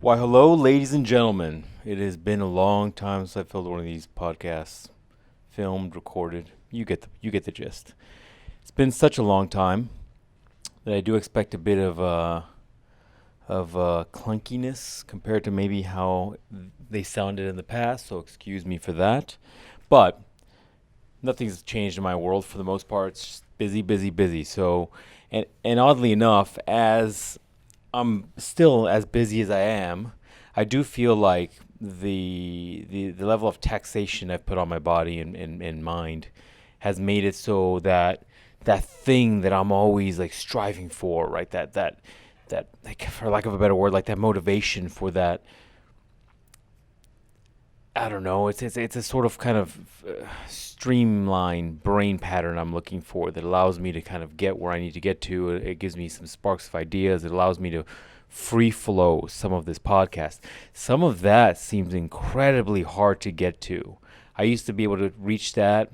Why, hello, ladies and gentlemen. It has been a long time since I filmed one of these podcasts, filmed, recorded. You get the gist. It's been such a long time that I do expect a bit of clunkiness compared to maybe how they sounded in the past. So excuse me for that. But nothing's changed in my world for the most part. It's just busy, busy, busy. So, and oddly enough, as I'm still as busy as I am, I do feel like the level of taxation I've put on my body and mind has made it so that that thing that I'm always like striving for, right? That like, for lack of a better word, like that motivation for that. I don't know. It's a sort of kind of streamlined brain pattern I'm looking for that allows me to kind of get where I need to get to. It gives me some sparks of ideas. It allows me to free flow some of this podcast. Some of that seems incredibly hard to get to. I used to be able to reach that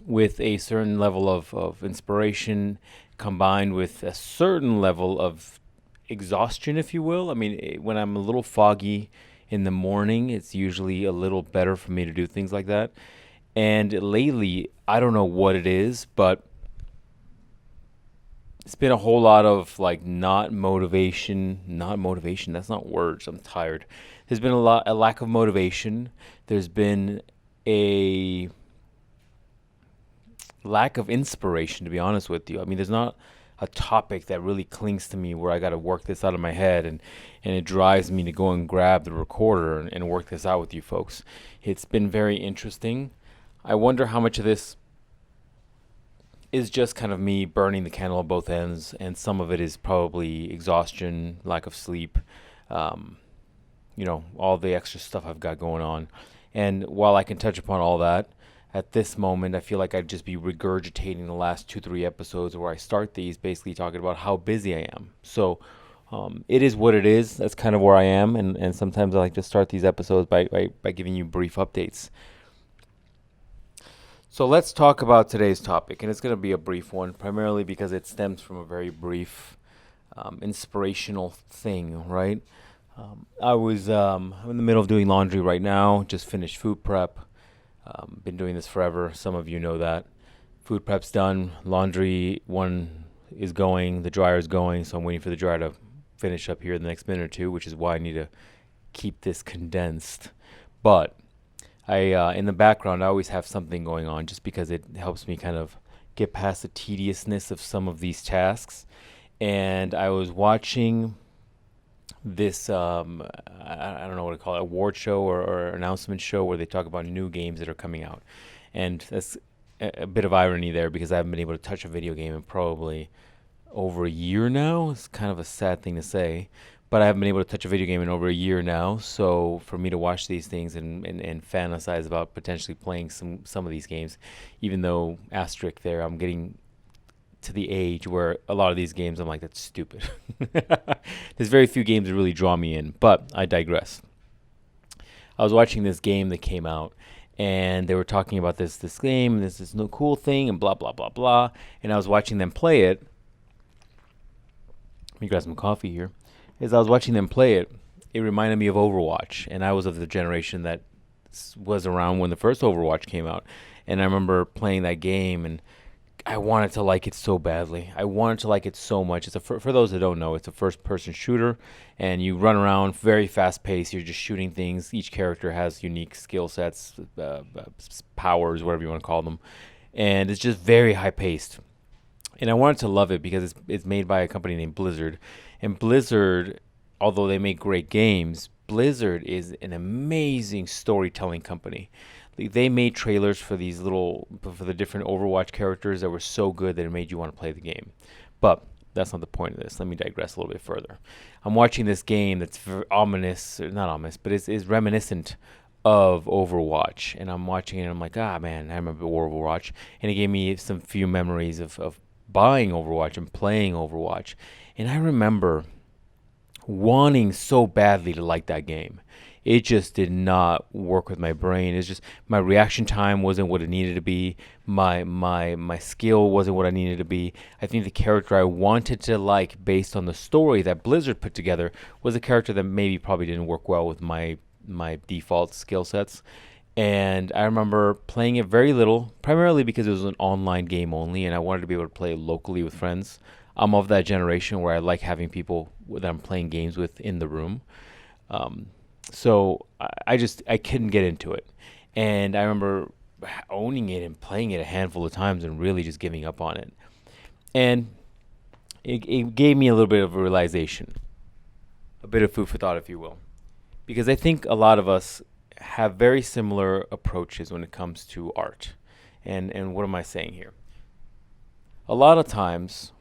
with a certain level of inspiration combined with a certain level of exhaustion, if you will. I mean, when I'm a little foggy in the morning, it's usually a little better for me to do things like that. And lately, I don't know what it is, but it's been a whole lot of like not motivation. That's not words. I'm tired. There's been a lack of motivation. There's been a lack of inspiration, to be honest with you. I mean, there's not a topic that really clings to me where I got to work this out of my head and it drives me to go and grab the recorder and work this out with you folks. It's been very interesting. I wonder how much of this is just kind of me burning the candle at both ends, and some of it is probably exhaustion, lack of sleep, all the extra stuff I've got going on. And while I can touch upon all that, at this moment, I feel like I'd just be regurgitating the last 2-3 episodes where I start these basically talking about how busy I am. So it is what it is. That's kind of where I am. And sometimes I like to start these episodes by giving you brief updates. So let's talk about today's topic. And it's going to be a brief one, primarily because it stems from a very brief inspirational thing, right? I'm in the middle of doing laundry right now. Just finished food prep. Been doing this forever. Some of you know that. Food prep's done. Laundry one is going. The dryer is going. So I'm waiting for the dryer to finish up here in the next minute or two, which is why I need to keep this condensed. But in the background, I always have something going on just because it helps me kind of get past the tediousness of some of these tasks. And I was watching this I don't know what to call it, award show or announcement show where they talk about new games that are coming out, and that's a bit of irony there because I haven't been able to touch a video game in probably over a year now. It's kind of a sad thing to say, but I haven't been able to touch a video game in over a year now. So for me to watch these things and fantasize about potentially playing some of these games, even though asterisk there, I'm getting to the age where a lot of these games I'm like, that's stupid. There's very few games that really draw me in, but I digress. I was watching this game that came out, and they were talking about this game, and this no cool thing, and blah, blah, blah, blah. And I was watching them play it. Let me grab some coffee here. As I was watching them play it, it reminded me of Overwatch, and I was of the generation that was around when the first Overwatch came out. And I remember playing that game, and I wanted to like it so badly. I wanted to like it so much. It's for those that don't know, it's a first-person shooter, and you run around very fast-paced. You're just shooting things. Each character has unique skill sets, powers, whatever you want to call them, and it's just very high-paced. And I wanted to love it because it's made by a company named Blizzard, and Blizzard, although they make great games, Blizzard is an amazing storytelling company. They made trailers for the different Overwatch characters that were so good that it made you want to play the game. But that's not the point of this. Let me digress a little bit further. I'm watching this game that's ominous, or not ominous, but is reminiscent of Overwatch. And I'm watching it and I'm like, man, I remember Overwatch. And it gave me some few memories of buying Overwatch and playing Overwatch. And I remember wanting so badly to like that game. it just did not work with my brain. It's just my reaction time wasn't what it needed to be. My skill wasn't what I needed to be. I think the character I wanted to like based on the story that Blizzard put together was a character that maybe probably didn't work well with my default skill sets. And I remember playing it very little, primarily because it was an online game only, and I wanted to be able to play locally with friends. I'm of that generation where I like having people that I'm playing games with in the room. So I couldn't get into it. And I remember owning it and playing it a handful of times and really just giving up on it. And it gave me a little bit of a realization, a bit of food for thought, if you will. Because I think a lot of us have very similar approaches when it comes to art. And what am I saying here? A lot of times,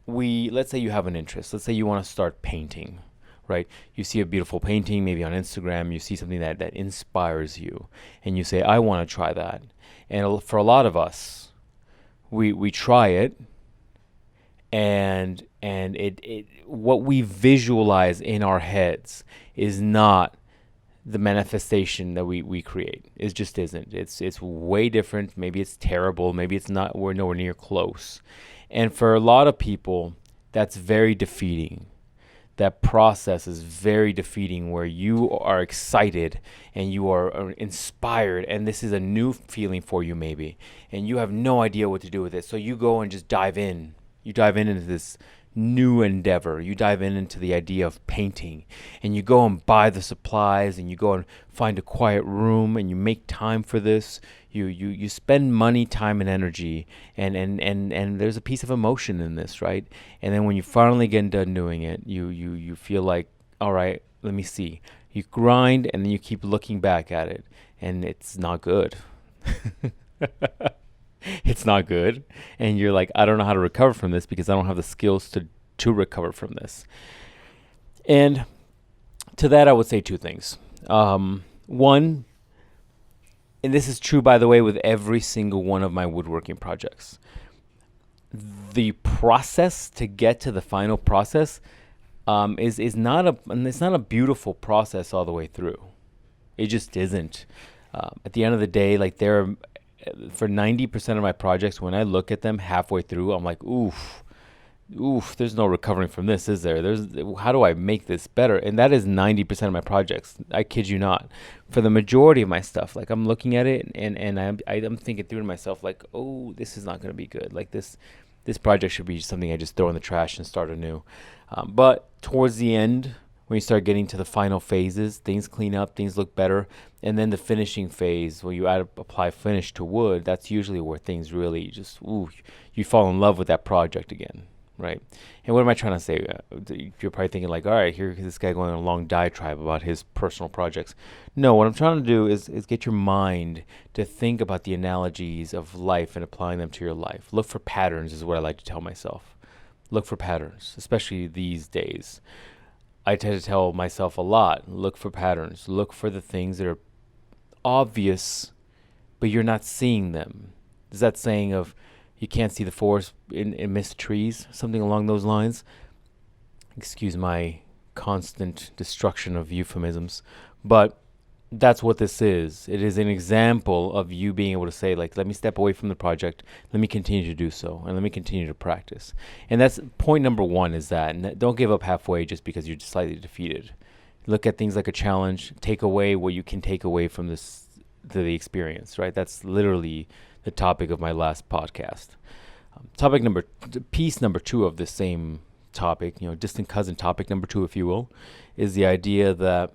let's say you have an interest. Let's say you want to start painting, right? You see a beautiful painting, maybe on Instagram. You see something that inspires you, and you say, I want to try that. And for a lot of us, we try it, and it what we visualize in our heads is not the manifestation that we create. It just isn't. It's way different. Maybe it's terrible. Maybe it's not. We're nowhere near close. And for a lot of people, that's very defeating. That process is very defeating, where you are excited and you are inspired, and this is a new feeling for you maybe, and you have no idea what to do with it. So you go and just dive in. You dive into this new endeavor. You dive into the idea of painting, and you go and buy the supplies, and you go and find a quiet room, and you make time for this. You spend money, time, and energy, and there's a piece of emotion in this, right? And then when you finally get done doing it, you feel like, all right, let me see. You grind, and then you keep looking back at it, and it's not good. It's not good, and you're like, I don't know how to recover from this because I don't have the skills to recover from this. And to that, I would say two things. One, and this is true, by the way, with every single one of my woodworking projects. The process to get to the final process is not a beautiful process all the way through. It just isn't. At the end of the day, like for 90% of my projects, when I look at them halfway through, I'm like, oof, there's no recovering from this, is there? How do I make this better? And that is 90% of my projects. I kid you not. For the majority of my stuff, like I'm looking at it and I'm thinking through to myself, like, oh, this is not going to be good. Like this project should be something I just throw in the trash and start anew. But towards the end, when you start getting to the final phases, things clean up, things look better. And then the finishing phase, where you apply finish to wood, that's usually where things really just, you fall in love with that project again, right? And what am I trying to say? You're probably thinking like, all right, here's this guy going on a long diatribe about his personal projects. No, what I'm trying to do is get your mind to think about the analogies of life and applying them to your life. Look for patterns is what I like to tell myself. Look for patterns, especially these days. I tend to tell myself a lot, look for patterns. Look for the things that are obvious, but you're not seeing them. Is that saying of you can't see the forest amidst trees? Something along those lines. Excuse my constant destruction of euphemisms. But that's what this is. It is an example of you being able to say, like, let me step away from the project. Let me continue to do so. And let me continue to practice. And that's point number one, is that. And don't give up halfway just because you're slightly defeated. Look at things like a challenge. Take away what you can take away from the experience, right? That's literally the topic of my last podcast. Piece number two of the same topic, distant cousin topic number two, if you will, is the idea that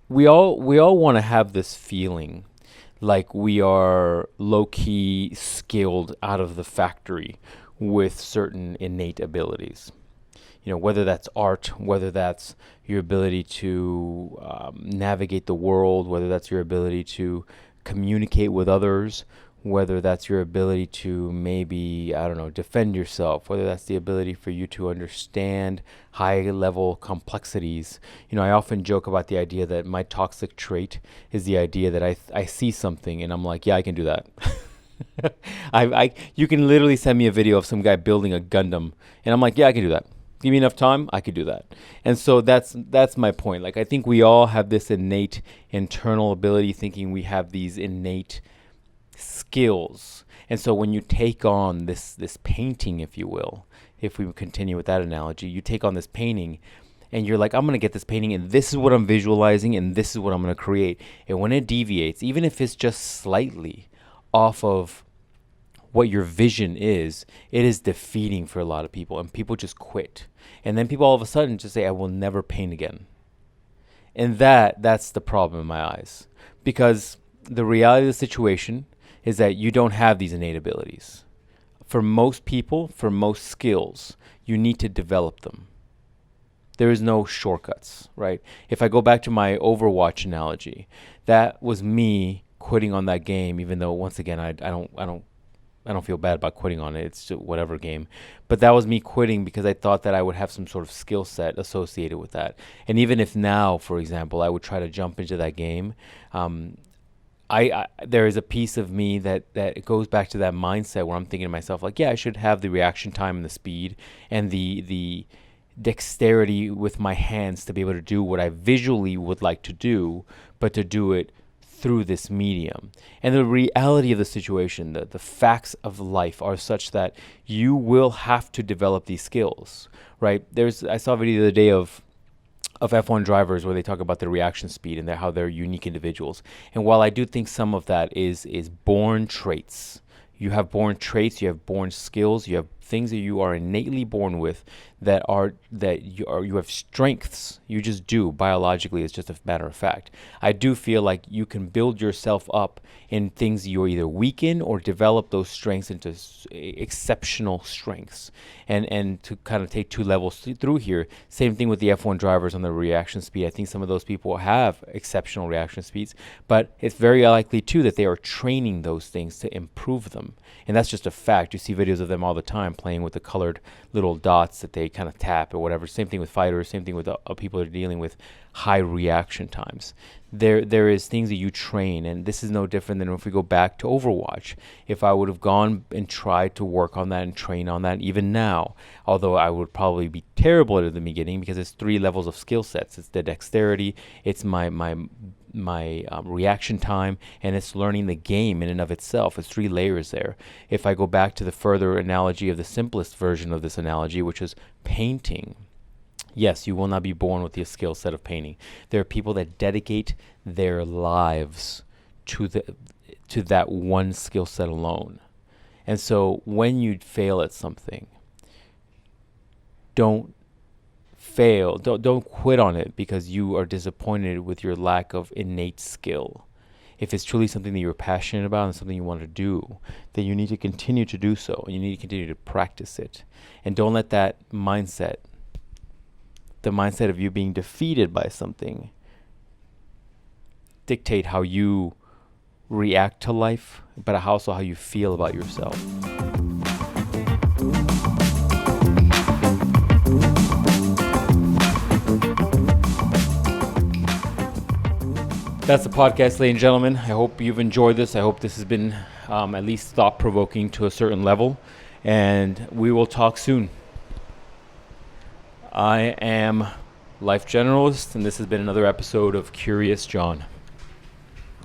we all want to have this feeling like we are low-key skilled out of the factory with certain innate abilities. Whether that's art, whether that's your ability to navigate the world, whether that's your ability to communicate with others, whether that's your ability to maybe, defend yourself, whether that's the ability for you to understand high-level complexities. I often joke about the idea that my toxic trait is the idea that I see something and I'm like, yeah, I can do that. You can literally send me a video of some guy building a Gundam, and I'm like, yeah, I can do that. Give me enough time, I could do that. And so that's my point. Like, I think we all have this innate internal ability, thinking we have these innate skills. And so when you take on this painting, if you will, if we continue with that analogy, you take on this painting and you're like, I'm going to get this painting and this is what I'm visualizing and this is what I'm going to create. And when it deviates, even if it's just slightly off of what your vision is, it is defeating for a lot of people, and people just quit. And then people all of a sudden just say, I will never paint again. And that's the problem in my eyes, because the reality of the situation is that you don't have these innate abilities. For most people, for most skills, you need to develop them. There is no shortcuts, right? If I go back to my Overwatch analogy, that was me quitting on that game, even though once again I don't feel bad about quitting on it. It's just whatever game. But that was me quitting because I thought that I would have some sort of skill set associated with that. And even if now, for example, I would try to jump into that game, I there is a piece of me that it goes back to that mindset where I'm thinking to myself, like, yeah, I should have the reaction time and the speed and the dexterity with my hands to be able to do what I visually would like to do, but to do it through this medium. And the reality of the situation, the facts of life are such that you will have to develop these skills, right? I saw a video the other day of F1 drivers where they talk about their reaction speed and how they're unique individuals. And while I do think some of that is born traits, you have born traits, you have born skills, you have things that you are innately born with you have strengths. You just do biologically. It's just a matter of fact. I do feel like you can build yourself up in things you're either weak in or develop those strengths into exceptional strengths. And to kind of take two levels through here, same thing with the F1 drivers on the reaction speed. I think some of those people have exceptional reaction speeds, but it's very likely too that they are training those things to improve them. And that's just a fact. You see videos of them all the time playing with the colored little dots that they kind of tap or whatever. Same thing with fighters, same thing with people that are dealing with high reaction times. There is things that you train, and this is no different than if we go back to Overwatch. If I would have gone and tried to work on that and train on that, even now, although I would probably be terrible at the beginning because it's 3 levels of skill sets. It's the dexterity, it's my reaction time, and it's learning the game in and of itself. It's 3 layers there. If I go back to the further analogy of the simplest version of this analogy, which is painting, yes, you will not be born with the skill set of painting. There are people that dedicate their lives to that one skill set alone. And so when you fail at something, don't quit on it because you are disappointed with your lack of innate skill. If it's truly something that you're passionate about and something you want to do, then you need to continue to do so, and you need to continue to practice it. And don't let that mindset, the mindset of you being defeated by something, dictate how you react to life, but also how you feel about yourself. That's the podcast, ladies and gentlemen. I hope you've enjoyed this. I hope this has been at least thought-provoking to a certain level, and we will talk soon. I am LifeGeneralist, and this has been another episode of Curious John.